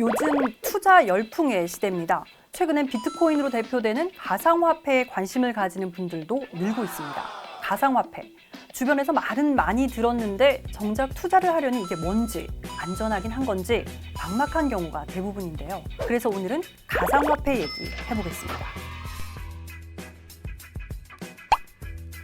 요즘 투자 열풍의 시대입니다. 최근엔 비트코인으로 대표되는 가상화폐에 관심을 가지는 분들도 늘고 있습니다. 가상화폐. 주변에서 말은 많이 들었는데 정작 투자를 하려니 이게 뭔지, 안전하긴 한 건지 막막한 경우가 대부분인데요. 그래서 오늘은 가상화폐 얘기 해보겠습니다.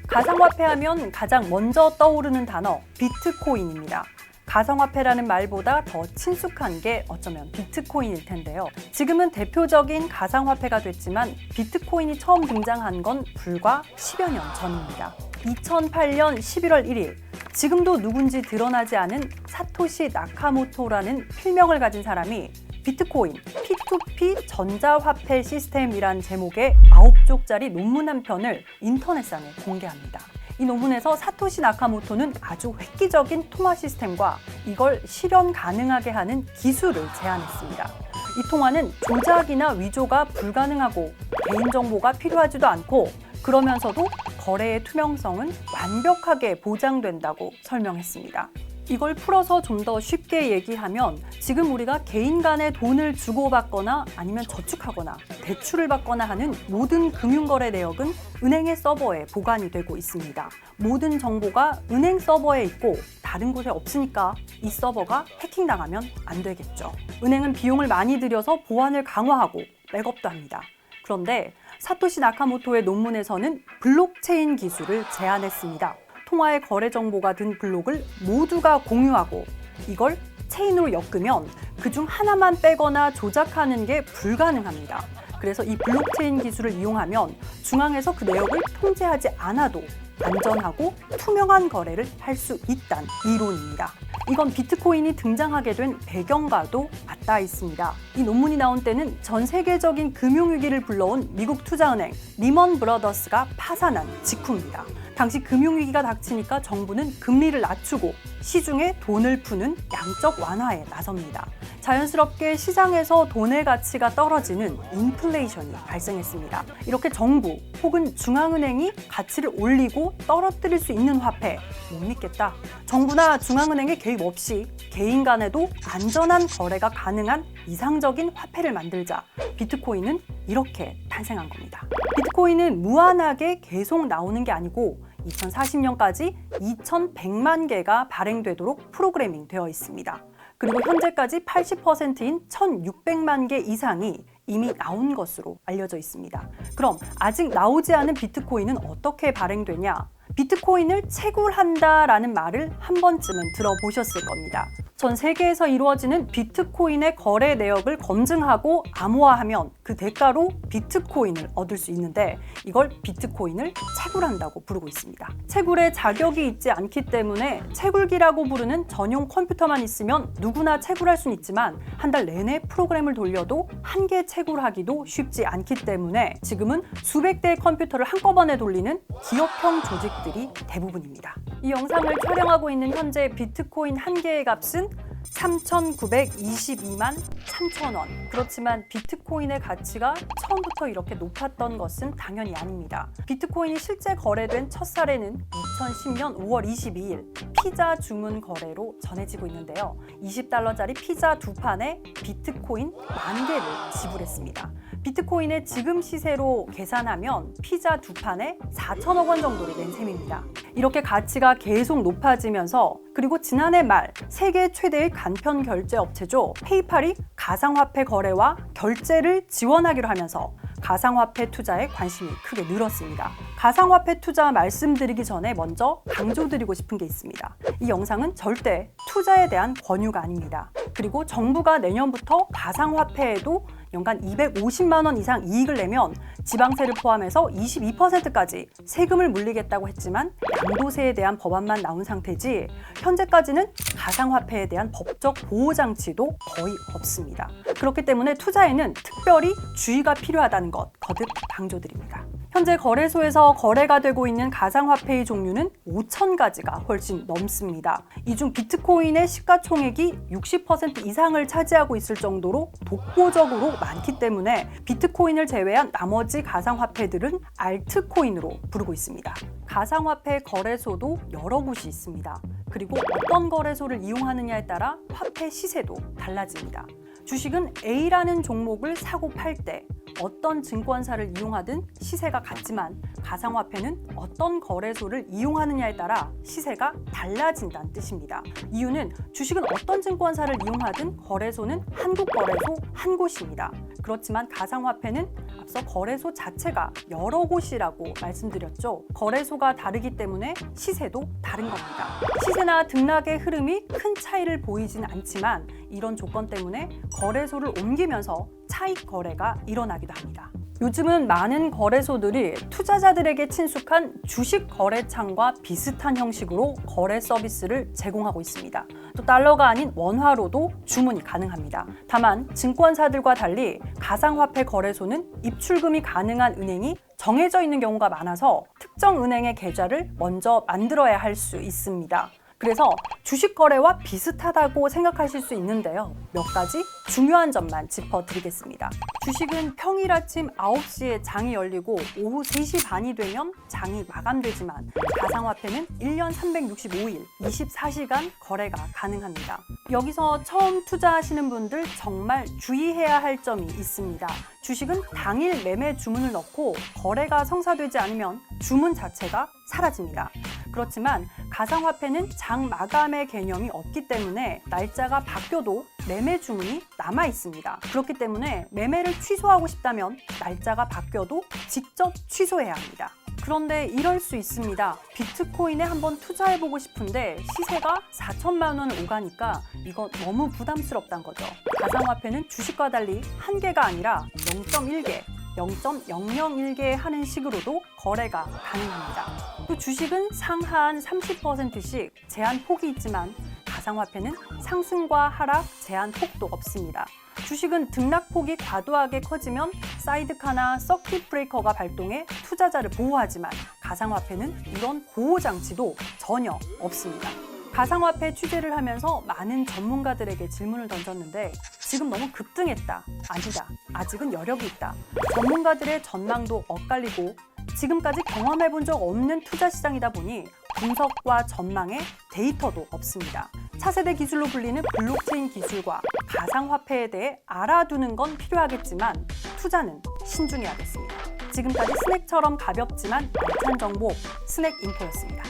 가상화폐 하면 가장 먼저 떠오르는 단어, 비트코인입니다. 가상화폐라는 말보다 더 친숙한 게 어쩌면 비트코인일 텐데요. 지금은 대표적인 가상화폐가 됐지만 비트코인이 처음 등장한 건 불과 10여 년 전입니다. 2008년 11월 1일, 지금도 누군지 드러나지 않은 사토시 나카모토라는 필명을 가진 사람이 비트코인, P2P 전자화폐 시스템이란 제목의 9쪽짜리 논문 한 편을 인터넷상에 공개합니다. 이 논문에서 사토시 나카모토는 아주 획기적인 통화 시스템과 이걸 실현 가능하게 하는 기술을 제안했습니다. 이 통화는 조작이나 위조가 불가능하고 개인정보가 필요하지도 않고 그러면서도 거래의 투명성은 완벽하게 보장된다고 설명했습니다. 이걸 풀어서 좀 더 쉽게 얘기하면 지금 우리가 개인 간에 돈을 주고받거나 아니면 저축하거나 대출을 받거나 하는 모든 금융거래 내역은 은행의 서버에 보관이 되고 있습니다. 모든 정보가 은행 서버에 있고 다른 곳에 없으니까 이 서버가 해킹당하면 안 되겠죠. 은행은 비용을 많이 들여서 보안을 강화하고 백업도 합니다. 그런데 사토시 나카모토의 논문에서는 블록체인 기술을 제안했습니다. 통화의 거래 정보가 든 블록을 모두가 공유하고 이걸 체인으로 엮으면 그중 하나만 빼거나 조작하는 게 불가능합니다. 그래서 이 블록체인 기술을 이용하면 중앙에서 그 내역을 통제하지 않아도 안전하고 투명한 거래를 할 수 있다는 이론입니다. 이건 비트코인이 등장하게 된 배경과도 맞닿아 있습니다. 이 논문이 나온 때는 전 세계적인 금융위기를 불러온 미국 투자은행 리먼 브러더스가 파산한 직후입니다. 당시 금융위기가 닥치니까 정부는 금리를 낮추고 시중에 돈을 푸는 양적 완화에 나섭니다. 자연스럽게 시장에서 돈의 가치가 떨어지는 인플레이션이 발생했습니다. 이렇게 정부 혹은 중앙은행이 가치를 올리고 떨어뜨릴 수 있는 화폐 못 믿겠다. 정부나 중앙은행의 개입 없이 개인 간에도 안전한 거래가 가능한 이상적인 화폐를 만들자. 비트코인은 이렇게 탄생한 겁니다. 비트코인은 무한하게 계속 나오는 게 아니고 2040년까지 2100만 개가 발행되도록 프로그래밍 되어 있습니다. 그리고 현재까지 80%인 1600만 개 이상이 이미 나온 것으로 알려져 있습니다. 그럼 아직 나오지 않은 비트코인은 어떻게 발행되냐? 비트코인을 채굴한다라는 말을 한 번쯤은 들어보셨을 겁니다. 전 세계에서 이루어지는 비트코인의 거래 내역을 검증하고 암호화하면 그 대가로 비트코인을 얻을 수 있는데 이걸 비트코인을 채굴한다고 부르고 있습니다. 채굴에 자격이 있지 않기 때문에 채굴기라고 부르는 전용 컴퓨터만 있으면 누구나 채굴할 수는 있지만 한 달 내내 프로그램을 돌려도 한 개 채굴하기도 쉽지 않기 때문에 지금은 수백 대의 컴퓨터를 한꺼번에 돌리는 기업형 조직들이 대부분입니다. 이 영상을 촬영하고 있는 현재 비트코인 한 개의 값은 3,922만 3,000원. 그렇지만 비트코인의 가치가 처음부터 이렇게 높았던 것은 당연히 아닙니다. 비트코인이 실제 거래된 첫 사례는 2010년 5월 22일 피자 주문 거래로 전해지고 있는데요. $20짜리 피자 2판에 비트코인 10,000개를 지불했습니다. 비트코인의 지금 시세로 계산하면 피자 2판에 4천억 원 정도를 낸 셈입니다. 이렇게 가치가 계속 높아지면서 그리고 지난해 말 세계 최대의 간편 결제 업체죠. 페이팔이 가상화폐 거래와 결제를 지원하기로 하면서 가상화폐 투자에 관심이 크게 늘었습니다. 가상화폐 투자 말씀드리기 전에 먼저 강조드리고 싶은 게 있습니다. 이 영상은 절대 투자에 대한 권유가 아닙니다. 그리고 정부가 내년부터 가상화폐에도 연간 250만 원 이상 이익을 내면 지방세를 포함해서 22%까지 세금을 물리겠다고 했지만 양도세에 대한 법안만 나온 상태지 현재까지는 가상화폐에 대한 법적 보호장치도 거의 없습니다. 그렇기 때문에 투자에는 특별히 주의가 필요하다는 것 거듭 강조드립니다. 현재 거래소에서 거래가 되고 있는 가상화폐의 종류는 5,000가지가 훨씬 넘습니다. 이 중 비트코인의 시가총액이 60% 이상을 차지하고 있을 정도로 독보적으로 많기 때문에 비트코인을 제외한 나머지 가상화폐들은 알트코인으로 부르고 있습니다. 가상화폐 거래소도 여러 곳이 있습니다. 그리고 어떤 거래소를 이용하느냐에 따라 화폐 시세도 달라집니다. 주식은 A라는 종목을 사고 팔 때 어떤 증권사를 이용하든 시세가 같지만 가상화폐는 어떤 거래소를 이용하느냐에 따라 시세가 달라진다는 뜻입니다. 이유는 주식은 어떤 증권사를 이용하든 거래소는 한국거래소 한 곳입니다. 그렇지만 가상화폐는 앞서 거래소 자체가 여러 곳이라고 말씀드렸죠. 거래소가 다르기 때문에 시세도 다른 겁니다. 시세나 등락의 흐름이 큰 차이를 보이진 않지만 이런 조건 때문에 거래소를 옮기면서 차익 거래가 일어나기도 합니다. 요즘은 많은 거래소들이 투자자들에게 친숙한 주식 거래창과 비슷한 형식으로 거래 서비스를 제공하고 있습니다. 또 달러가 아닌 원화로도 주문이 가능합니다. 다만 증권사들과 달리 가상화폐 거래소는 입출금이 가능한 은행이 정해져 있는 경우가 많아서 특정 은행의 계좌를 먼저 만들어야 할 수 있습니다. 그래서 주식 거래와 비슷하다고 생각하실 수 있는데요. 몇 가지 중요한 점만 짚어드리겠습니다. 주식은 평일 아침 9시에 장이 열리고 오후 3시 반이 되면 장이 마감되지만 가상화폐는 1년 365일 24시간 거래가 가능합니다. 여기서 처음 투자하시는 분들 정말 주의해야 할 점이 있습니다. 주식은 당일 매매 주문을 넣고 거래가 성사되지 않으면 주문 자체가 사라집니다. 그렇지만 가상화폐는 장 마감의 개념이 없기 때문에 날짜가 바뀌어도 매매 주문이 남아 있습니다. 그렇기 때문에 매매를 취소하고 싶다면 날짜가 바뀌어도 직접 취소해야 합니다. 그런데 이럴 수 있습니다. 비트코인에 한번 투자해보고 싶은데 시세가 4천만 원 오가니까 이거 너무 부담스럽다는 거죠. 가상화폐는 주식과 달리 한 개가 아니라 0.1개, 0.001개 하는 식으로도 거래가 가능합니다. 또 주식은 상한 30%씩 제한 폭이 있지만 가상화폐는 상승과 하락 제한 폭도 없습니다. 주식은 등락폭이 과도하게 커지면 사이드카나 서킷 브레이커가 발동해 투자자를 보호하지만 가상화폐는 이런 보호 장치도 전혀 없습니다. 가상화폐 취재를 하면서 많은 전문가들에게 질문을 던졌는데 지금 너무 급등했다, 아니다, 아직은 여력이 있다. 전문가들의 전망도 엇갈리고 지금까지 경험해본 적 없는 투자 시장이다 보니 분석과 전망에 데이터도 없습니다. 차세대 기술로 불리는 블록체인 기술과 가상화폐에 대해 알아두는 건 필요하겠지만 투자는 신중해야겠습니다. 지금까지 스낵처럼 가볍지만 알찬 정보 스낵인포였습니다.